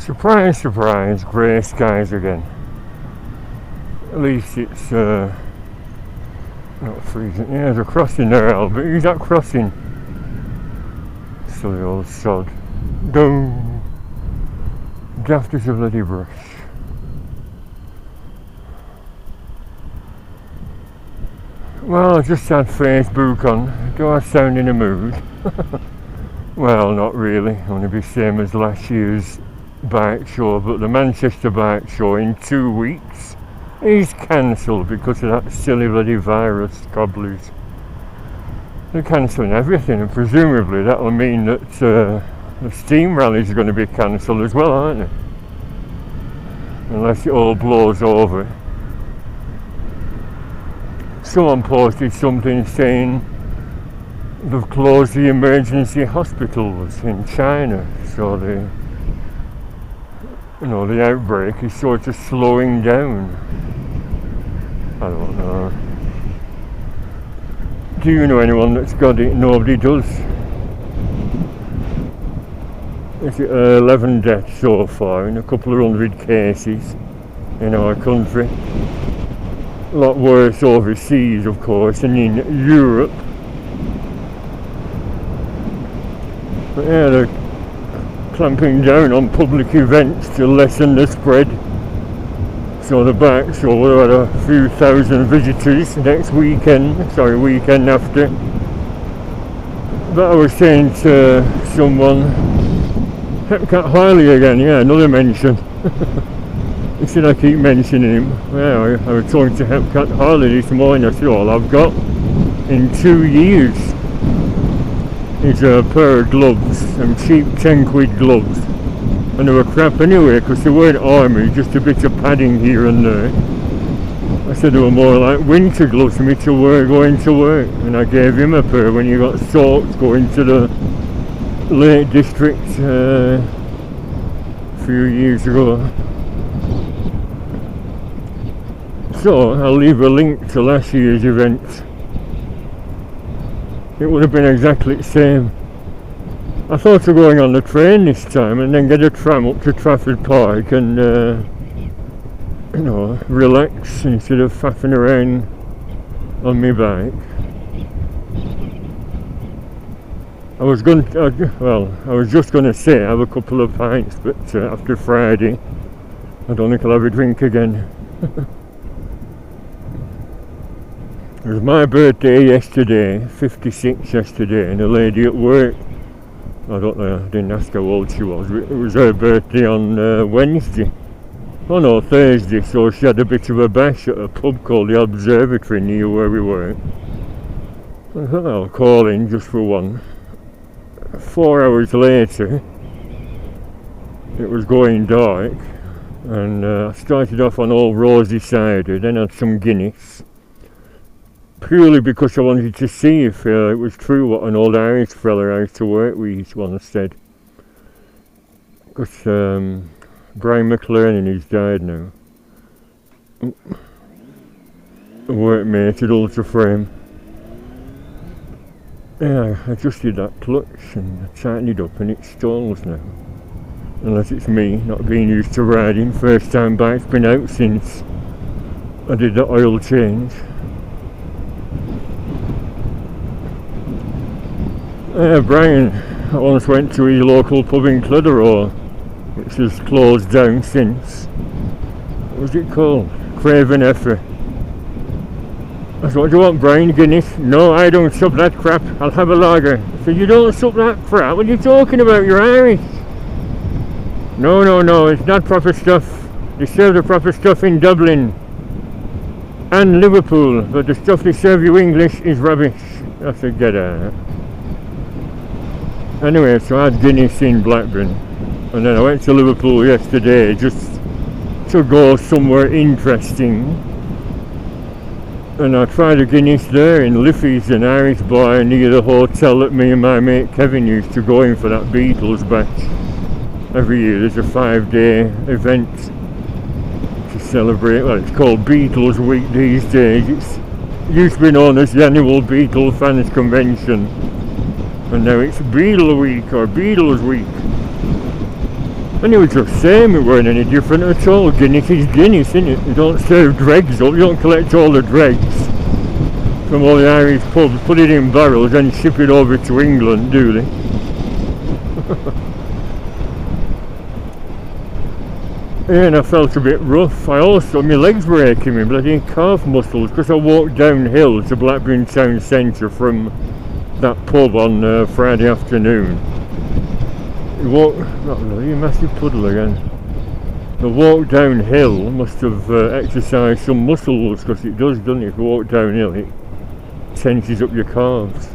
Surprise, surprise, grey skies again. At least it's not freezing. Yeah, there's a crossing there, Albert. Who's that crossing? Silly old sod. Go. Daft as a bloody brush. Well, I just had Facebook on. Do I sound in a mood? Well, not really. I'm going to be same as last year's bike show, but the Manchester bike show in 2 weeks is cancelled because of that silly bloody virus, cobblers. They're cancelling everything, and presumably that'll mean that the steam rallies are going to be cancelled as well, aren't they? Unless it all blows over. Someone posted something saying they've closed the emergency hospitals in China, so the outbreak is sort of slowing down. I don't know. Do you know anyone that's got it? Nobody does. It's 11 deaths so far in a couple of 100 cases in our country. A lot worse overseas, of course, and in Europe. But yeah, they're clamping down on public events to lessen the spread. So the bike show will have a few thousand visitors next weekend after. But I was saying to someone, Hepcat Harley again, yeah, another mention. He said I keep mentioning him. Yeah, I was talking to Hepcat Harley this morning. I said all I've got in 2 years is a pair of gloves, some cheap 10 quid gloves. And they were crap anyway because they weren't army, just a bit of padding here and there. I said they were more like winter gloves for me to wear going to work. And I gave him a pair when he got soaked going to the Lake District a few years ago. So I'll leave a link to last year's event. It would have been exactly the same. I thought of going on the train this time and then get a tram up to Trafford Park and relax instead of faffing around on my bike. I was just going to say have a couple of pints, but after Friday I don't think I'll have a drink again. It was my birthday yesterday, 56 yesterday, and a lady at work, I didn't ask how old she was, it was her birthday on Wednesday. Oh no, Thursday, so she had a bit of a bash at a pub called the Observatory near where we were. I thought I'll call in just for one. 4 hours later, it was going dark, and I started off on Old Rosy cider, then had some Guinness. Purely because I wanted to see if it was true what an old Irish fella I used to work with once said. Because Brian McLaren, he's died now. A workmate at Ultra Frame. Yeah, I adjusted that clutch and I tightened it up and it stalls now. Unless it's me not being used to riding. First time bike's been out since I did the oil change. Brian once went to his local pub in Clitheroe, which has closed down since. What was it called? Craven Effer. I said, what do you want, Brian? Guinness? No, I don't sup that crap. I'll have a lager. I said, you don't sup that crap? What are you talking about? You're Irish. No, it's not proper stuff. They serve the proper stuff in Dublin and Liverpool, but the stuff they serve you English is rubbish. I said, get out. Anyway, so I had Guinness in Blackburn, and then I went to Liverpool yesterday just to go somewhere interesting, and I tried a Guinness there in Liffey's, an Irish bar near the hotel that me and my mate Kevin used to go in for that Beatles batch. Every year there's a 5-day event to celebrate, well, it's called Beatles Week these days. It used to be known as the annual Beatles Fans Convention. And now it's Beatle Week or Beatles Week. And he was just saying it weren't any different at all. Guinness is Guinness, isn't it? You don't serve dregs up, you don't collect all the dregs from all the Irish pubs, put it in barrels and ship it over to England, do they? Yeah, and I felt a bit rough. My legs were aching, my bloody calf muscles, because I walked downhill to Blackburn Town Centre from that pub on Friday afternoon. You massive puddle again. The walk downhill must have exercised some muscles, because it does, doesn't it? If you walk downhill, it tenses up your calves.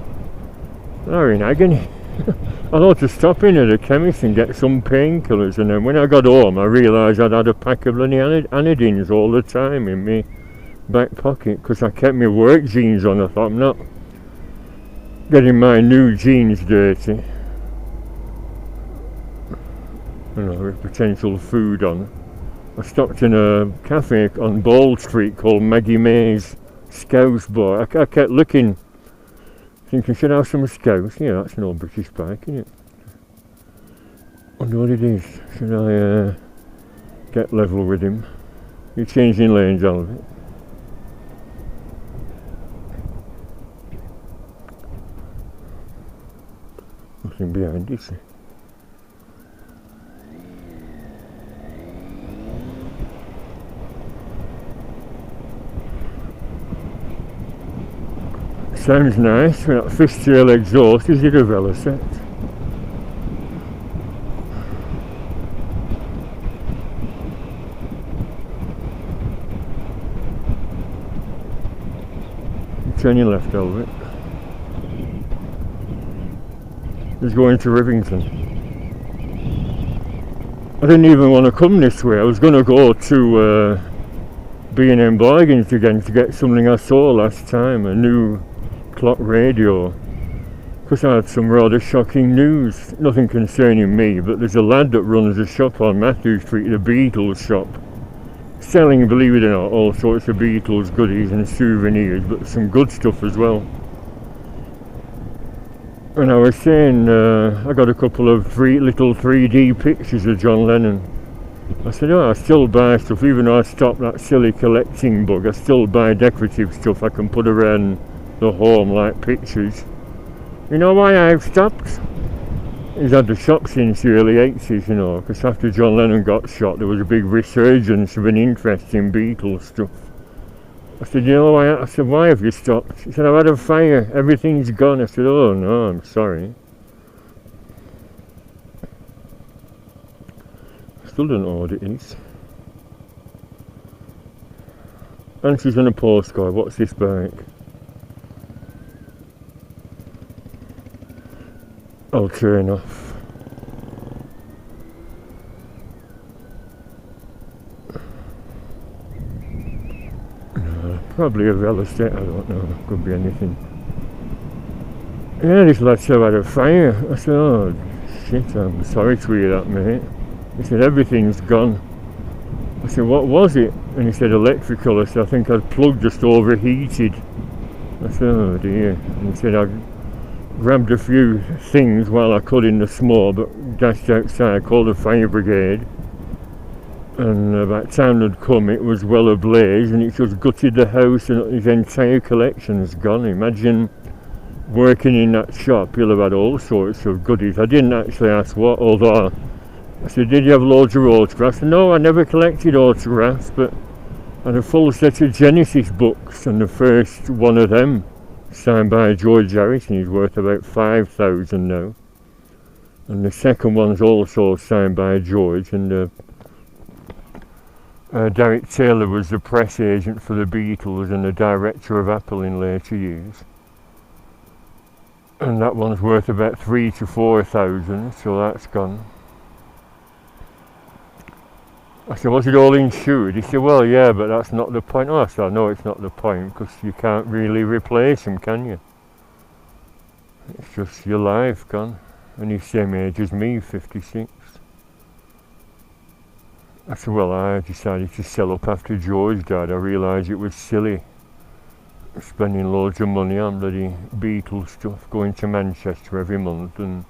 They're in agony. I thought to stop in at a chemist and get some painkillers, and then when I got home I realised I'd had a pack of bloody Anodins all the time in my back pocket, because I kept my work jeans on. I thought, I'm not getting my new jeans dirty. You know, with potential food on. I stopped in a cafe on Bald Street called Maggie May's Scouse Bar. I kept looking, thinking, should I have some Scouse? Yeah, that's an old British bike, isn't it? Wonder what it is. Should I get level with him? You're changing lanes, Oliver. Nothing behind, is there? Sounds nice with that fishtail exhaust. Is it a Velocet? Turn your left over it. It's going to Rivington. I didn't even want to come this way. I was going to go to B&M Bargains again to get something I saw last time, a new clock radio, because I had some rather shocking news. Nothing concerning me, but there's a lad that runs a shop on Matthew Street, the Beatles shop, selling, believe it or not, all sorts of Beatles goodies and souvenirs, but some good stuff as well. And I was saying, I got a couple of little 3D pictures of John Lennon. I said, I still buy stuff, even though I stopped that silly collecting bug. I still buy decorative stuff I can put around the home, like pictures. You know why I've stopped? He's had the shop since the early 80s, you know, because after John Lennon got shot there was a big resurgence of an interest in Beatles stuff. I said, you know why? I said, why have you stopped? He said, I've had a fire, everything's gone. I said, oh no, I'm sorry. Still don't know what it is. Answers on a postcard. What's this bike? I'll turn off. No, probably a Velocet, I don't know. Could be anything. Yeah, this lad said I had a fire. I said, oh shit, I'm sorry to hear that, mate. He said, everything's gone. I said, what was it? And he said, electrical. I said, I think I'd plug just overheated. I said, oh dear. And he said, I grabbed a few things while I could in the small, but dashed outside, called the fire brigade. And by the time they'd come, it was well ablaze, and it just gutted the house, and his entire collection's gone. Imagine working in that shop, he'll have had all sorts of goodies. I didn't actually ask what, although I said, did you have loads of autographs? No, I never collected autographs, but I had a full set of Genesis books, and the first one of them, signed by George Harrison, he's worth about 5,000 now. And the second one's also signed by George, and Derek Taylor was the press agent for the Beatles and the director of Apple in later years. And that one's worth about 3,000 to 4,000, so that's gone. I said, was it all insured? He said, well, yeah, but that's not the point. Oh, I said, no, it's not the point, because you can't really replace them, can you? It's just your life gone. And he's the same age as me, 56. I said, well, I decided to sell up after George died. I realised it was silly spending loads of money on bloody Beatles stuff, going to Manchester every month and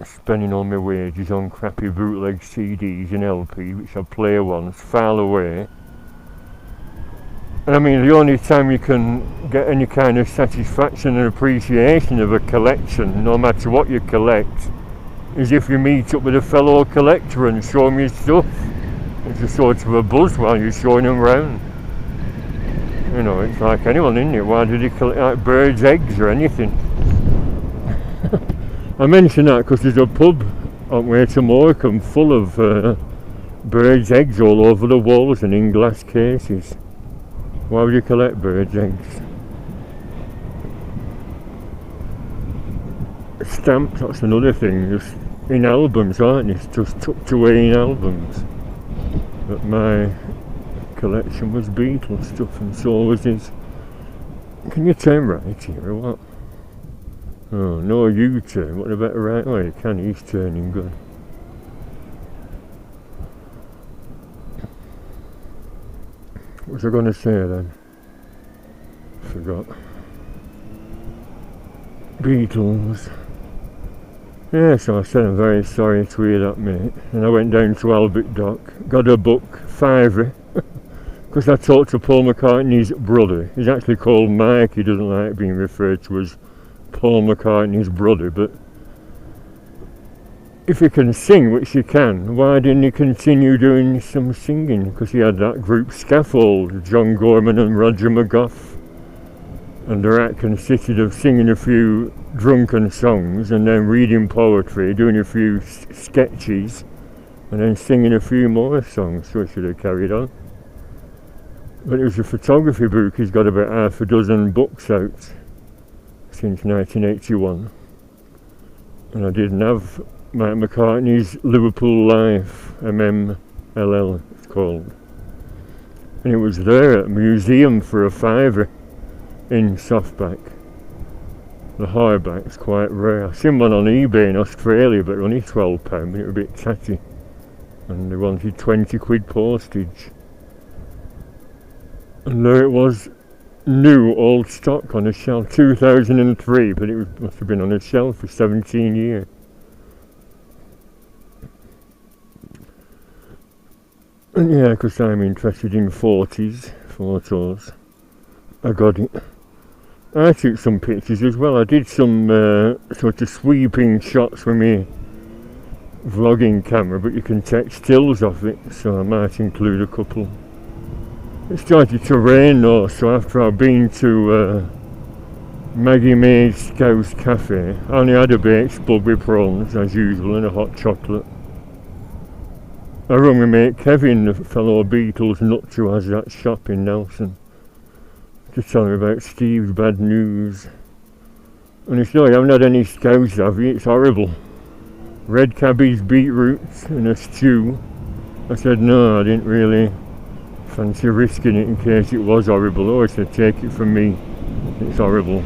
spending all my wages on crappy bootleg CDs and LPs, which I play once, file away. And I mean, the only time you can get any kind of satisfaction and appreciation of a collection, no matter what you collect, is if you meet up with a fellow collector and show them your stuff. It's a sort of a buzz while you're showing them round. You know, it's like anyone, isn't it? Why do they collect like birds' eggs or anything? I mention that because there's a pub on way to Morecambe full of birds' eggs all over the walls and in glass cases. Why would you collect birds' eggs? Stamps, that's another thing, just in albums, aren't they? It's just tucked away in albums. But my collection was Beatles stuff, and so was his. Can you turn right here or what? Oh, no U-turn. What about the right way? Oh, can, he's turning good. What was I going to say then? Forgot. Beatles. Yeah, so I said I'm very sorry to hear that, mate. And I went down to Albert Dock, got a book, £5, because I talked to Paul McCartney's brother. He's actually called Mike. He doesn't like being referred to as Paul McCartney's brother, but if you can sing, which you can, why didn't he continue doing some singing? Because he had that group Scaffold, John Gorman and Roger McGough, and their act consisted of singing a few drunken songs and then reading poetry, doing a few sketches, and then singing a few more songs, so he should have carried on. But it was a photography book. He's got about half a dozen books out since 1981, and I didn't have Mike McCartney's Liverpool Life, MMLL it's called, and it was there at a museum for a £5 in softback. The hardback's quite rare. I've seen one on eBay in Australia, but only £12, but it was a bit tatty, and they wanted 20 quid postage. And there it was, new old stock on a shelf, 2003, but it must have been on a shelf for 17 years. And yeah, because I'm interested in 40s photos, I got it. I took some pictures as well. I did some sort of sweeping shots with my vlogging camera, but you can take stills of it, so I might include a couple. It started to rain though, so after I've been to Maggie Mae's Scouse Cafe, I only had a baked spud with prawns as usual and a hot chocolate. I rung my mate Kevin, the fellow Beatles nut who has that shop in Nelson, to tell me about Steve's bad news. And he said, "Oh, you haven't had any scouse, have you? It's horrible. Red cabbage, beetroots and a stew." I said, "No, I didn't really fancy risking it in case it was horrible." "Oh," he said, "take it from me, it's horrible."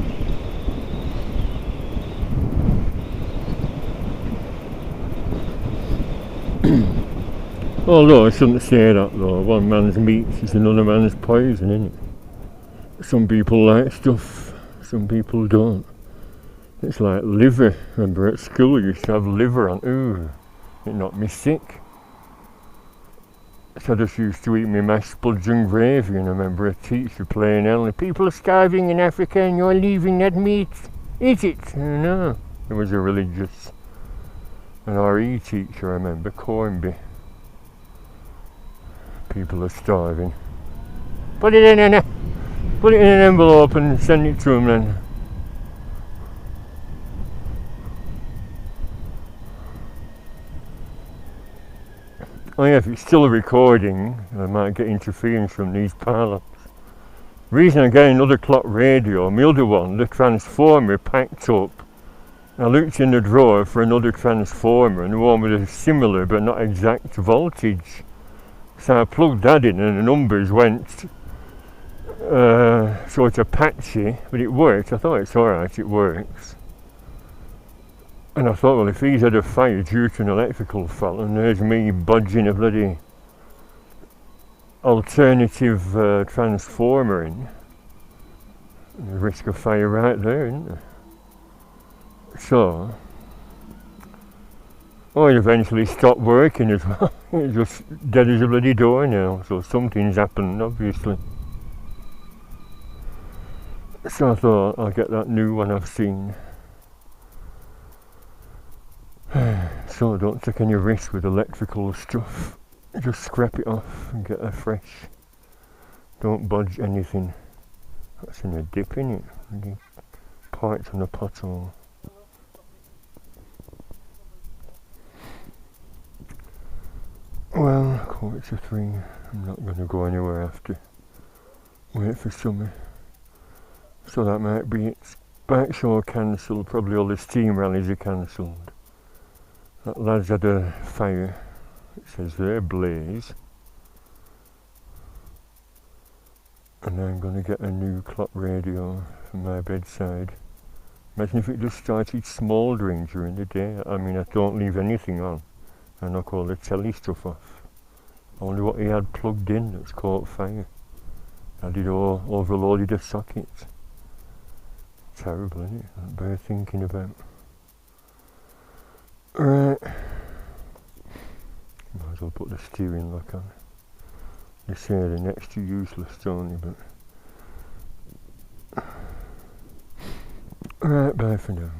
Although I shouldn't say that though, one man's meat is another man's poison, isn't it? Some people like stuff, some people don't. It's like liver. Remember at school you used to have liver on, ooh, it knocked me sick. So I just used to eat my mashed spuds and gravy, and I remember a teacher playing Ellen, "People are starving in Africa and you're leaving that meat, eat it." No, it was a religious, an RE teacher, I remember, Cornby. People are starving. Put it in an envelope and send it to them then. Oh yeah, if it's still recording, I might get interference from these pile-ups. Reason I get another clock radio, my other one, the transformer, packed up. I looked in the drawer for another transformer, and the one with a similar but not exact voltage. So I plugged that in and the numbers went sort of patchy, but it worked. I thought it's alright, it works. And I thought, well, if he's had a fire due to an electrical fault, and there's me budging a bloody alternative transformer in, there's a risk of fire right there, isn't there? So Oh, it eventually stopped working as well. It's just dead as a bloody door now, so something's happened, obviously. So I thought I'll get that new one I've seen. So I don't take any risk with electrical stuff. Just scrap it off and get a fresh. Don't budge anything. That's in a dip in it. The parts on the pothole. Well, 2:45. I'm not going to go anywhere after. Wait for summer. So that might be it. Bike show cancelled. Probably all the steam rallies are cancelled. That lad's had a fire. It says there, blaze. And I'm going to get a new clock radio for my bedside. Imagine if it just started smouldering during the day. I mean, I don't leave anything on. I knock all the telly stuff off. Only what he had plugged in that's caught fire. I did all overloaded the sockets. Terrible, isn't it? Not bad thinking about. Right. Might as well put the steering lock on. They say they're next to useless, don't they? But. Right, bye for now.